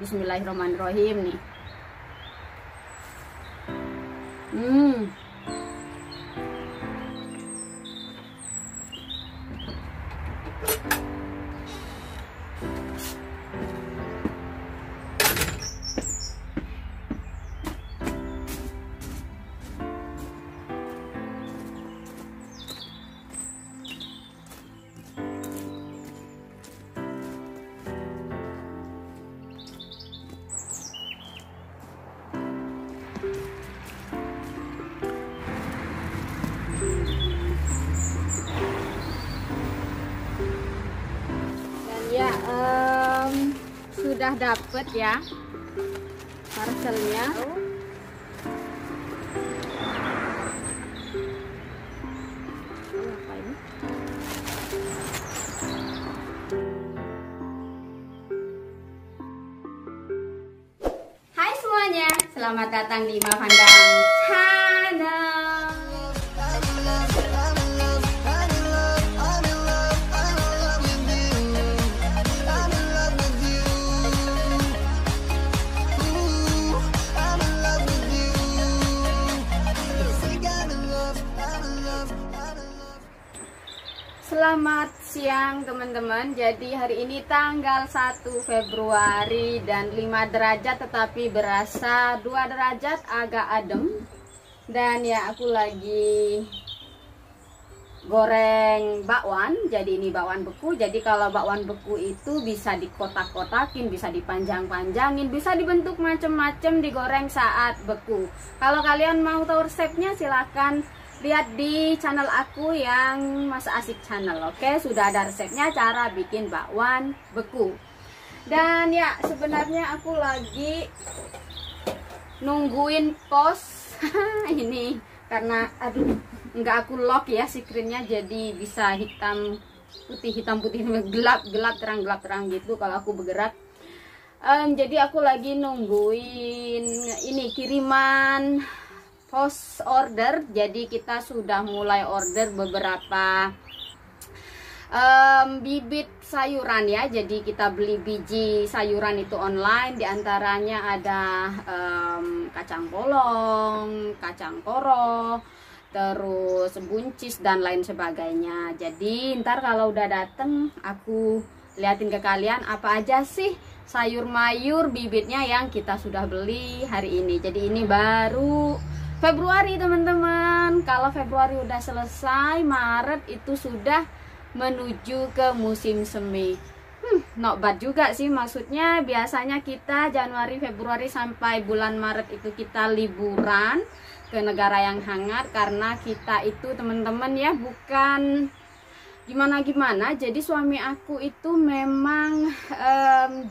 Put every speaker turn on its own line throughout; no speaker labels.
Bismillahirrahmanirrahim nih. Ya, sudah dapet ya parcelnya. Apa ini? Hai semuanya, selamat datang di Ima Pandang Channel. Selamat siang teman-teman. Jadi hari ini tanggal 1 Februari dan 5 derajat tetapi berasa 2 derajat agak adem. Dan ya aku lagi goreng bakwan. Jadi ini bakwan beku. Jadi kalau bakwan beku itu bisa dikotak-kotakin, bisa dipanjang-panjangin, bisa dibentuk macam-macam, digoreng saat beku. Kalau kalian mau tahu resepnya silahkan lihat di channel aku yang Mas Asik Channel. Oke, sudah ada resepnya cara bikin bakwan beku. Dan ya sebenarnya aku lagi nungguin pos ini karena aduh nggak aku lock ya screennya, jadi bisa hitam putih gelap terang gitu kalau aku bergerak. Jadi aku lagi nungguin ini kiriman post order. Jadi kita sudah mulai order beberapa bibit sayuran ya. Jadi kita beli biji sayuran itu online. Diantaranya ada kacang polong, kacang koro, terus buncis dan lain sebagainya. Jadi ntar kalau udah dateng aku liatin ke kalian apa aja sih sayur mayur bibitnya yang kita sudah beli hari ini. Jadi ini baru Februari teman-teman. Kalau Februari udah selesai, Maret itu sudah menuju ke musim semi. Not bad juga sih, maksudnya biasanya kita Januari, Februari sampai bulan Maret itu kita liburan ke negara yang hangat. Karena kita itu teman-teman ya bukan gimana-gimana. Jadi suami aku itu memang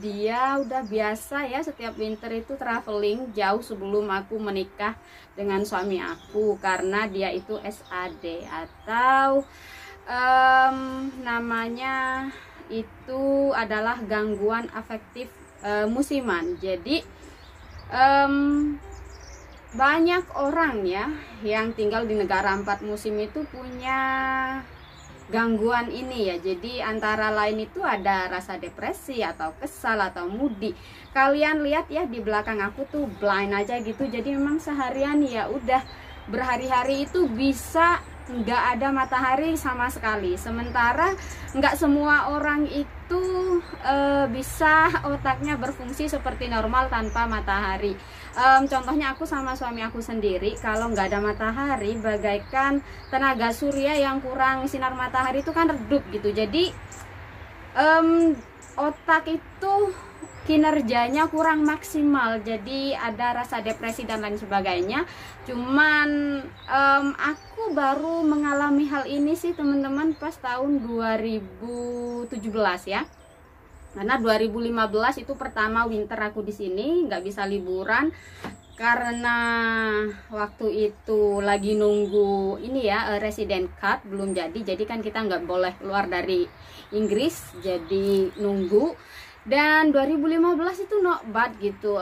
dia udah biasa ya setiap winter itu traveling jauh sebelum aku menikah dengan suami aku. Karena dia itu SAD atau namanya itu adalah gangguan afektif musiman. Jadi banyak orang ya yang tinggal di negara 4 musim itu punya gangguan ini ya. Jadi antara lain itu ada rasa depresi atau kesal atau moody. Kalian lihat ya di belakang aku tuh blind aja gitu. Jadi memang seharian ya udah berhari-hari itu bisa nggak ada matahari sama sekali. Sementara nggak semua orang itu bisa otaknya berfungsi seperti normal tanpa matahari. Contohnya aku sama suami aku sendiri, kalau nggak ada matahari bagaikan tenaga surya yang kurang sinar matahari itu kan redup gitu. Jadi otak itu kinerjanya kurang maksimal, jadi ada rasa depresi dan lain sebagainya. Cuman aku baru mengalami hal ini sih teman-teman pas tahun 2017 ya. Karena 2015 itu pertama winter aku di sini, nggak bisa liburan karena waktu itu lagi nunggu ini ya resident card belum jadi. Jadi kan kita nggak boleh keluar dari Inggris, jadi nunggu. Dan 2015 itu not bad gitu,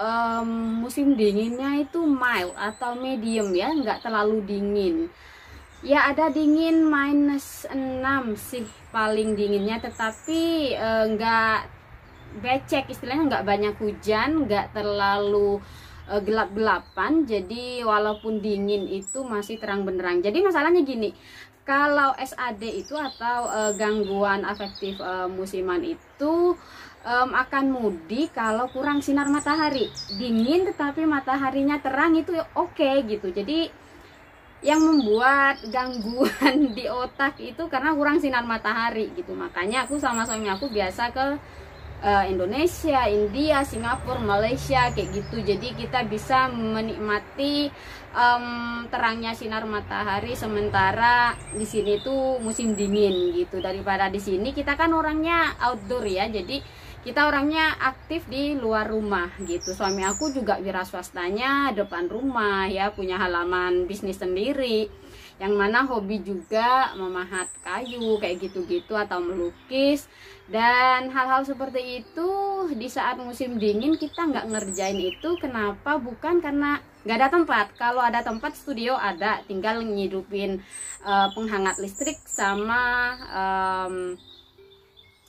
musim dinginnya itu mild atau medium ya, nggak terlalu dingin. Ya ada dingin -6 sih paling dinginnya, tetapi nggak becek, istilahnya nggak banyak hujan, nggak terlalu gelap-gelapan, jadi walaupun dingin itu masih terang benderang. Jadi masalahnya gini, kalau SAD itu atau gangguan afektif musiman itu akan mudi kalau kurang sinar matahari. Dingin tetapi mataharinya terang itu oke gitu. Jadi yang membuat gangguan di otak itu karena kurang sinar matahari gitu. Makanya aku sama suami aku biasa ke Indonesia, India, Singapura, Malaysia kayak gitu. Jadi kita bisa menikmati terangnya sinar matahari sementara di sini tuh musim dingin gitu. Daripada di sini kita kan orangnya outdoor ya. Jadi kita orangnya aktif di luar rumah gitu. Suami aku juga wira swastanya depan rumah ya, punya halaman bisnis sendiri, yang mana hobi juga memahat kayu kayak gitu-gitu atau melukis. Dan hal-hal seperti itu di saat musim dingin kita nggak ngerjain itu. Kenapa? Bukan karena nggak ada tempat. Kalau ada tempat, studio ada, tinggal ngidupin penghangat listrik sama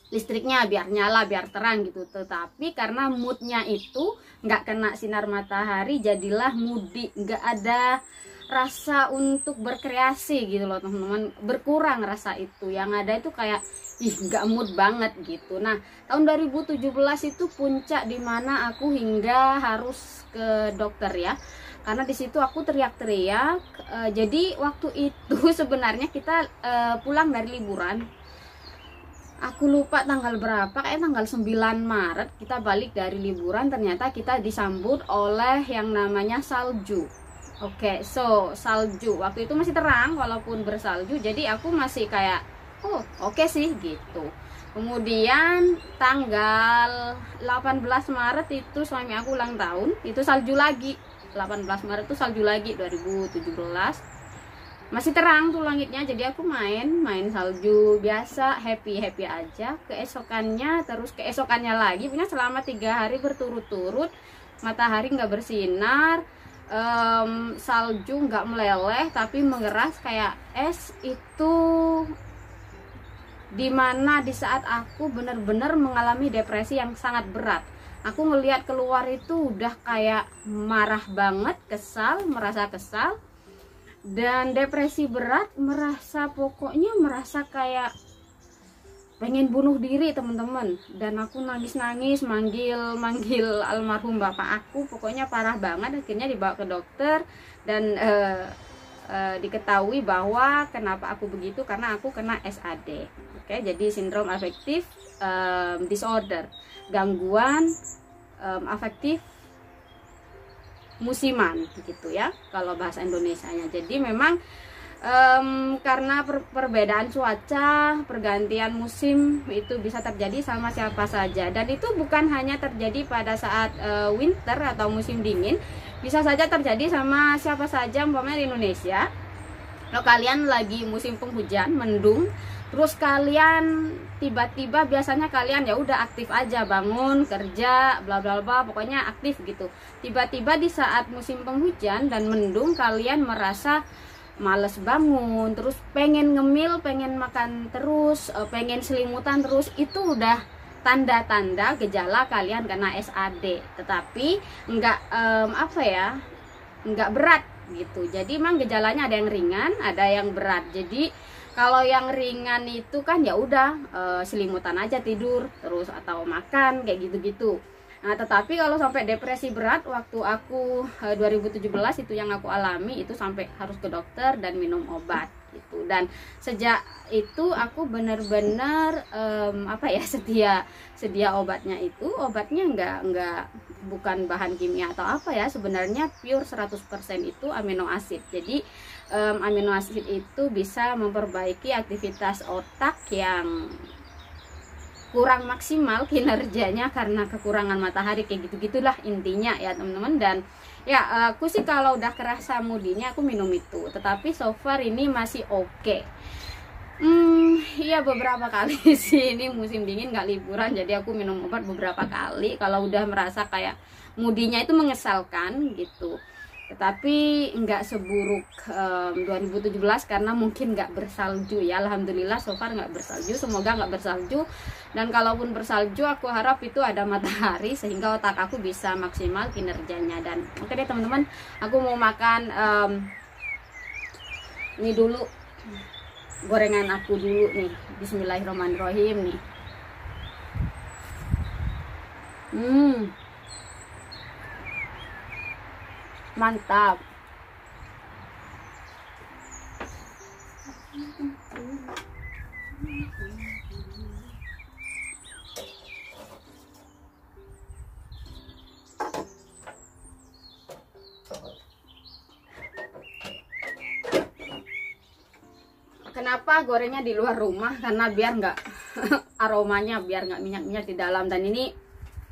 listriknya biar nyala, biar terang gitu. Tetapi karena moodnya itu nggak kena sinar matahari, jadilah moody, nggak ada rasa untuk berkreasi gitu loh teman-teman, berkurang rasa itu. Yang ada itu kayak nggak mood banget gitu. Nah, tahun 2017 itu puncak dimana aku hingga harus ke dokter ya, karena di situ aku teriak-teriak. Jadi waktu itu sebenarnya kita pulang dari liburan, aku lupa tanggal berapa, kayak tanggal 9 Maret kita balik dari liburan. Ternyata kita disambut oleh yang namanya salju. Oke, so salju waktu itu masih terang walaupun bersalju, jadi aku masih kayak oh oke sih gitu. Kemudian tanggal 18 Maret itu suami aku ulang tahun, itu salju lagi. 18 Maret itu salju lagi 2017. Masih terang tuh langitnya, jadi aku main salju biasa, happy aja. Keesokannya lagi, punya selama 3 hari berturut-turut matahari nggak bersinar, salju nggak meleleh tapi mengeras kayak es. Itu dimana di saat aku benar-benar mengalami depresi yang sangat berat. Aku ngelihat keluar itu udah kayak marah banget, merasa kesal dan depresi berat, pokoknya merasa kayak pengen bunuh diri teman-teman. Dan aku nangis-nangis manggil almarhum bapak aku, pokoknya parah banget. Akhirnya dibawa ke dokter dan diketahui bahwa kenapa aku begitu, karena aku kena SAD. Oke, jadi sindrom afektif disorder, gangguan afektif musiman gitu ya kalau bahasa Indonesianya. Jadi memang karena perbedaan cuaca, pergantian musim itu bisa terjadi sama siapa saja, dan itu bukan hanya terjadi pada saat winter atau musim dingin, bisa saja terjadi sama siapa saja. Umpamanya di Indonesia, kalau kalian lagi musim penghujan, mendung, terus kalian tiba-tiba, biasanya kalian ya udah aktif aja, bangun kerja bla bla bla, pokoknya aktif gitu. Tiba-tiba di saat musim penghujan dan mendung kalian merasa males bangun, terus pengen ngemil, pengen makan terus, pengen selimutan terus, itu udah tanda-tanda gejala kalian kena SAD. Tetapi enggak enggak berat gitu. Jadi memang gejalanya ada yang ringan, ada yang berat. Jadi kalau yang ringan itu kan ya udah selimutan aja, tidur terus atau makan kayak gitu-gitu. Nah, tetapi kalau sampai depresi berat, waktu aku 2017 itu yang aku alami, itu sampai harus ke dokter dan minum obat gitu. Dan sejak itu aku benar-benar sedia obatnya. Itu obatnya enggak bukan bahan kimia atau apa ya, sebenarnya pure 100% itu amino acid. Jadi amino acid itu bisa memperbaiki aktivitas otak yang kurang maksimal kinerjanya karena kekurangan matahari, kayak gitu-gitulah intinya ya teman-teman. Dan ya aku sih kalau udah kerasa mudinya aku minum itu, tetapi so far ini masih oke. Iya beberapa kali sih ini musim dingin nggak liburan, jadi aku minum obat beberapa kali kalau udah merasa kayak mudinya itu mengesalkan gitu. Tetapi nggak seburuk 2017 karena mungkin nggak bersalju ya. Alhamdulillah so far nggak bersalju, semoga nggak bersalju. Dan kalaupun bersalju aku harap itu ada matahari sehingga otak aku bisa maksimal kinerjanya. Dan oke deh teman-teman, aku mau makan ini dulu, gorengan aku dulu nih. Bismillahirrahmanirrahim nih. Mantap. Kenapa gorengnya di luar rumah? Karena biar nggak aromanya, biar nggak minyak-minyak di dalam. Dan ini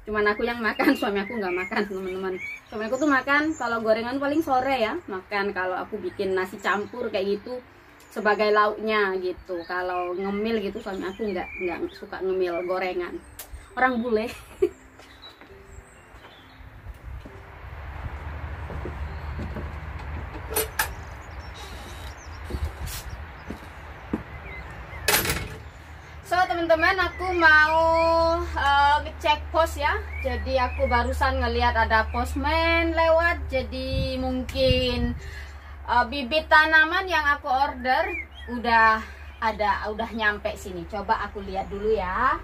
cuman aku yang makan, suami aku nggak makan teman-teman. Suami aku tuh makan kalau gorengan paling sore ya, makan kalau aku bikin nasi campur kayak gitu sebagai lauknya gitu. Kalau ngemil gitu suami aku nggak suka ngemil gorengan, orang bule. Teman-teman, aku mau ngecek pos ya. Jadi aku barusan ngelihat ada postman lewat. Jadi mungkin bibit tanaman yang aku order udah nyampe sini. Coba aku lihat dulu ya.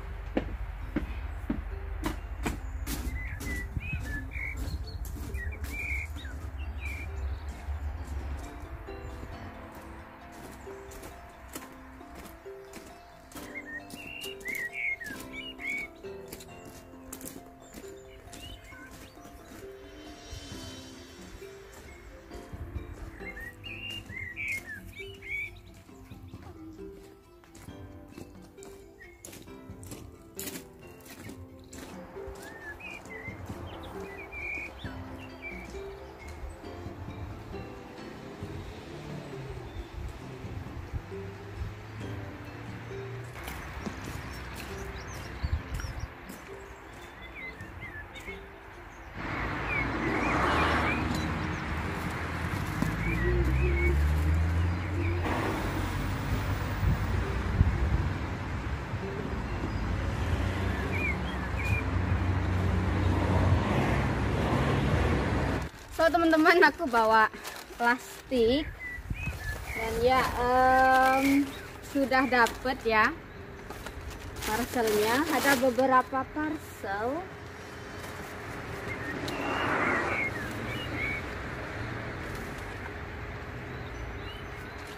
So teman-teman, aku bawa plastik dan ya sudah dapet ya parcelnya. Ada beberapa parcel.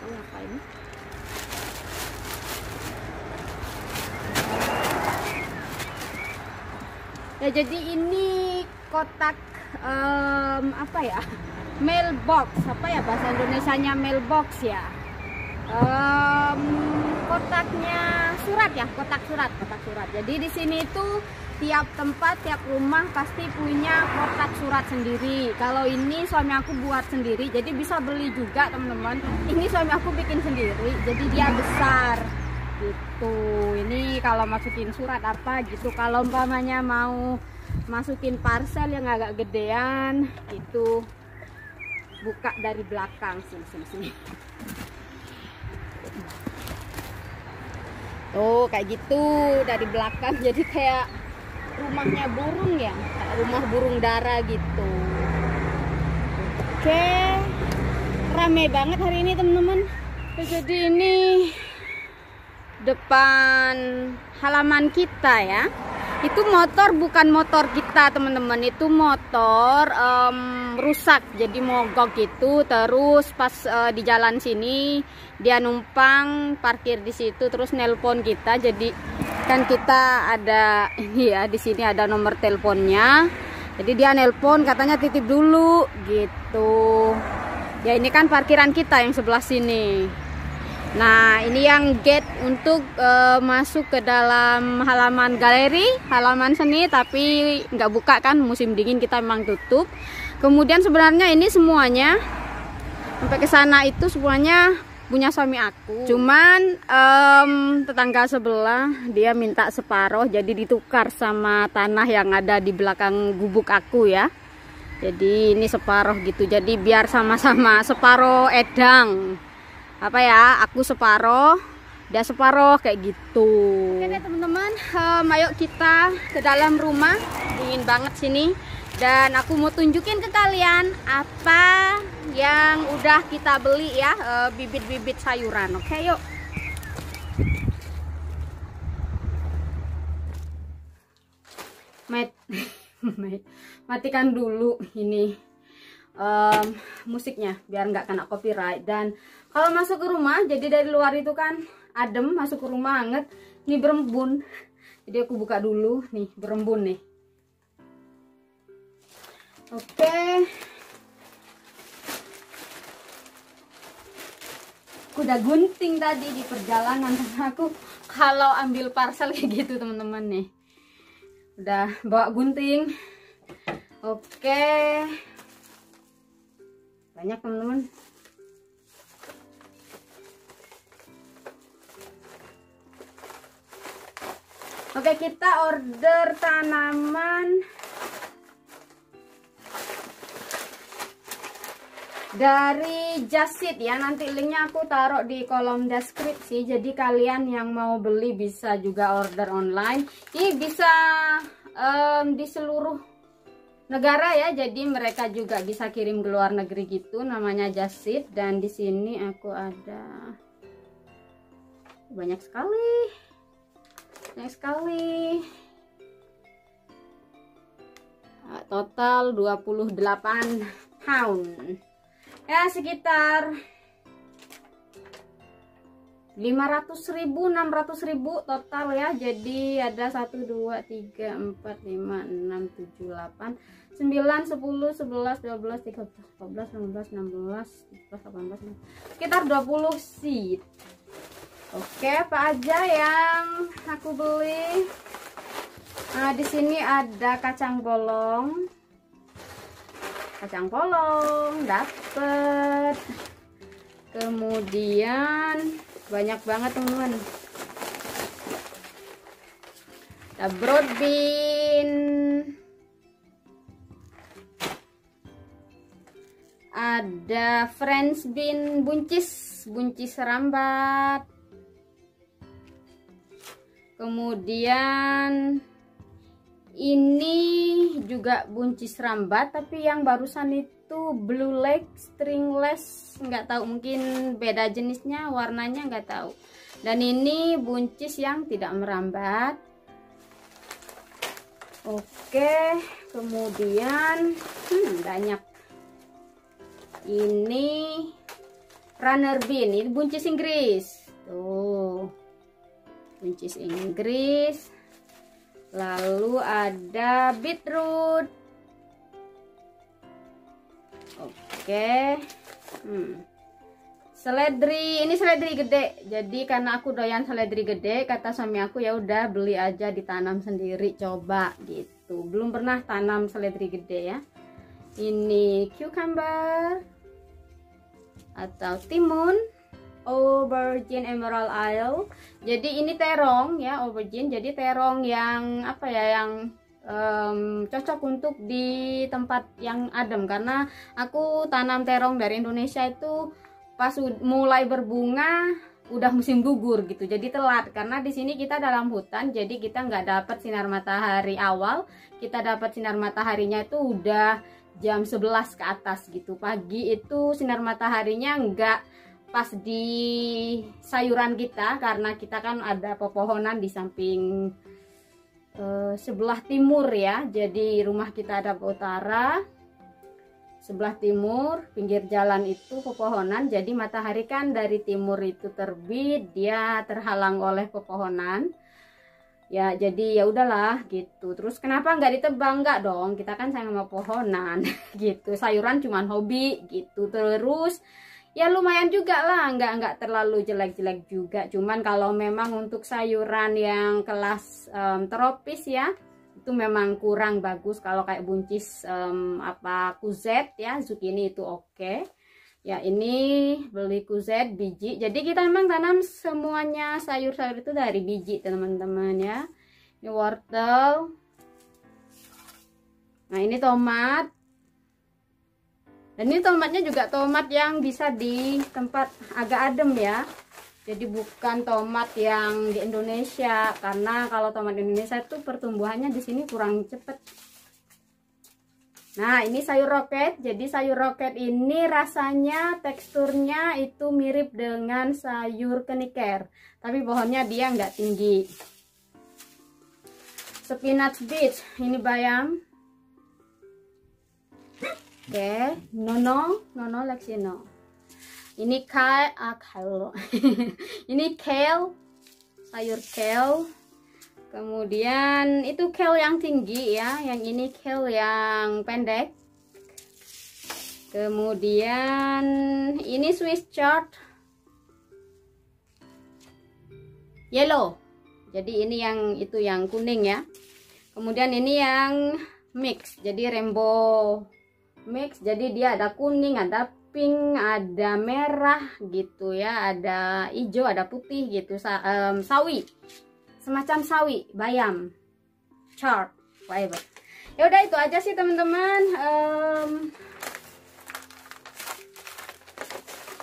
Oh, apa ini? Ya, jadi ini kotak apa ya, mailbox, apa ya bahasa Indonesianya, mailbox ya, kotaknya surat ya, kotak surat. Jadi di sini itu tiap tempat, tiap rumah pasti punya kotak surat sendiri. Kalau ini suami aku buat sendiri, jadi bisa beli juga teman-teman. Ini suami aku bikin sendiri, jadi dia besar gitu. Ini kalau masukin surat apa gitu, kalau umpamanya mau masukin parcel yang agak gedean itu buka dari belakang sini. Tuh kayak gitu dari belakang, jadi kayak rumahnya burung ya, kayak rumah burung dara gitu. Oke, rame banget hari ini teman-teman. Jadi ini depan halaman kita ya. Itu motor bukan motor kita teman-teman, itu motor rusak jadi mogok gitu. Terus pas di jalan sini dia numpang parkir di situ, terus nelpon kita. Jadi kan kita ada ini ya, di sini ada nomor teleponnya. Jadi dia nelpon katanya titip dulu gitu. Ya ini kan parkiran kita yang sebelah sini. Nah ini yang gate untuk masuk ke dalam halaman galeri, halaman seni, tapi nggak buka kan, musim dingin kita memang tutup. Kemudian sebenarnya ini semuanya sampai ke sana itu semuanya punya suami aku. Cuman tetangga sebelah dia minta separuh, jadi ditukar sama tanah yang ada di belakang gubuk aku ya. Jadi ini separuh gitu, jadi biar sama-sama, separuh edang apa ya, aku separuh, dia separuh kayak gitu. Oke deh teman-teman, ayo kita ke dalam rumah, dingin banget sini. Dan aku mau tunjukin ke kalian apa yang udah kita beli ya, bibit-bibit sayuran. Oke yuk. Matikan dulu ini musiknya biar nggak kena copyright. Dan kalau masuk ke rumah, jadi dari luar itu kan adem, masuk ke rumah hangat. Ini berembun, jadi aku buka dulu nih, berembun nih. Oke, aku udah gunting tadi di perjalanan. Aku kalau ambil parcel kayak gitu teman-teman nih, udah bawa gunting. Oke, banyak teman-teman. Oke, kita order tanaman dari Just Seed ya. Nanti linknya aku taruh di kolom deskripsi. Jadi kalian yang mau beli bisa juga order online. Ini bisa di seluruh negara ya, jadi mereka juga bisa kirim ke luar negeri gitu. Namanya Just Seed. Dan di sini aku ada banyak sekali, total 28 pound ya, sekitar 500.000 600.000 total ya. Jadi ada 1 2 3 4 5 6 7 8 9 10 11 12 13 14 15 16 17 18 sekitar 20 seed. Oke, apa aja yang aku beli? Nah, di sini ada kacang polong. Kacang polong dapet. Kemudian banyak banget teman-teman. Ada broad bean. Ada French bean buncis rambat. Kemudian ini juga buncis rambat, tapi yang barusan itu blue leg stringless, nggak tahu, mungkin beda jenisnya, warnanya nggak tahu. Dan ini buncis yang tidak merambat. Oke, kemudian banyak. Ini runner bean, ini buncis Inggris tuh, buncis Inggris. Lalu ada beetroot. Oke. Seledri, ini seledri gede. Jadi karena aku doyan seledri gede, kata suami aku ya udah beli aja ditanam sendiri, coba gitu. Belum pernah tanam seledri gede ya. Ini cucumber atau timun, aubergine emerald isle. Jadi ini terong ya, aubergine. Jadi terong yang apa ya, yang cocok untuk di tempat yang adem, karena aku tanam terong dari Indonesia itu pas mulai berbunga udah musim gugur gitu, jadi telat. Karena di sini kita dalam hutan, jadi kita nggak dapat sinar matahari awal. Kita dapat sinar mataharinya itu udah jam 11 ke atas gitu. Pagi itu sinar mataharinya nggak pas di sayuran kita, karena kita kan ada pepohonan di samping sebelah timur ya. Jadi rumah kita ada ke utara, sebelah timur, pinggir jalan itu pepohonan. Jadi matahari kan dari timur itu terbit, dia terhalang oleh pepohonan. Ya jadi ya udahlah gitu. Terus kenapa nggak ditebang? Nggak dong, kita kan sayang sama pohonan gitu. Sayuran cuman hobi gitu. Terus ya lumayan juga lah, nggak terlalu jelek-jelek juga. Cuman kalau memang untuk sayuran yang kelas tropis ya, itu memang kurang bagus. Kalau kayak buncis kuzet ya, zucchini itu oke. Ya ini beli kuzet biji. Jadi kita memang tanam semuanya sayur-sayur itu dari biji teman-teman ya. Ini wortel. Nah ini tomat. Dan ini tomatnya juga tomat yang bisa di tempat agak adem ya. Jadi bukan tomat yang di Indonesia, karena kalau tomat Indonesia itu pertumbuhannya di sini kurang cepat. Nah, ini sayur roket. Jadi sayur roket ini rasanya, teksturnya itu mirip dengan sayur keniker, tapi pohonnya dia nggak tinggi. Spinach beets, ini bayam. Oke, nono leksino. Ini kale, ini kale, sayur kale. Kemudian itu kale yang tinggi ya, yang ini kale yang pendek. Kemudian ini Swiss chard yellow. Jadi ini yang itu yang kuning ya. Kemudian ini yang mix, jadi rainbow mix. Jadi dia ada kuning, ada pink, ada merah gitu ya, ada hijau, ada putih gitu. Sawi, semacam sawi, bayam, chard, whatever. Ya udah itu aja sih teman-teman.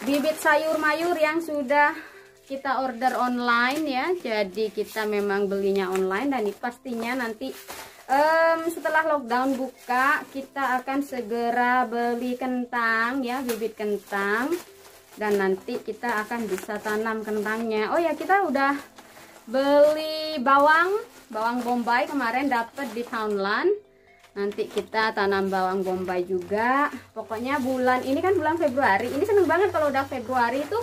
Bibit sayur mayur yang sudah kita order online ya. Jadi kita memang belinya online, dan pastinya nanti setelah lockdown buka kita akan segera beli kentang ya, bibit kentang, dan nanti kita akan bisa tanam kentangnya. Oh ya, kita udah beli bawang bombay kemarin dapat di Townland. Nanti kita tanam bawang bombay juga. Pokoknya bulan ini kan bulan Februari. Ini seneng banget kalau udah Februari itu.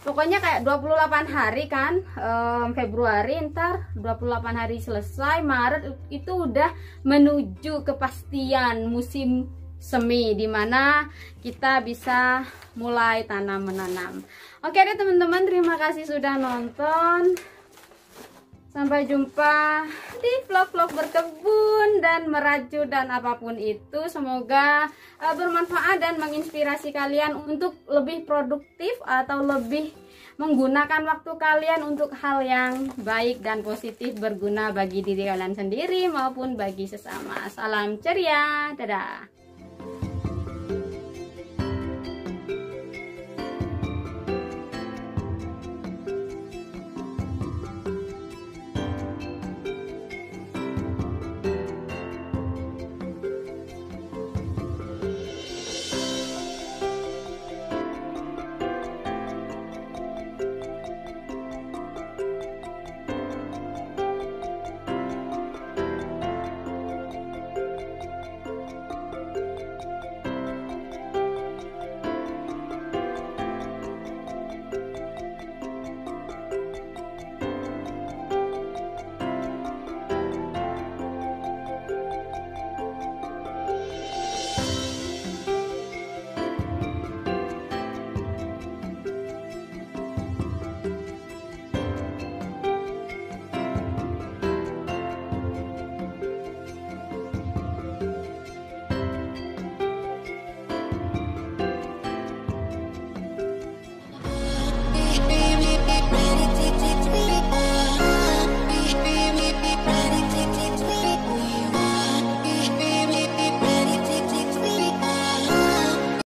Pokoknya kayak 28 hari kan, Februari, ntar 28 hari selesai, Maret itu udah menuju kepastian musim semi, dimana kita bisa mulai menanam. Oke deh teman-teman, terima kasih sudah nonton. Sampai jumpa di vlog-vlog berkebun dan merajut dan apapun itu. Semoga bermanfaat dan menginspirasi kalian untuk lebih produktif atau lebih menggunakan waktu kalian untuk hal yang baik dan positif, berguna bagi diri kalian sendiri maupun bagi sesama. Salam ceria, dadah.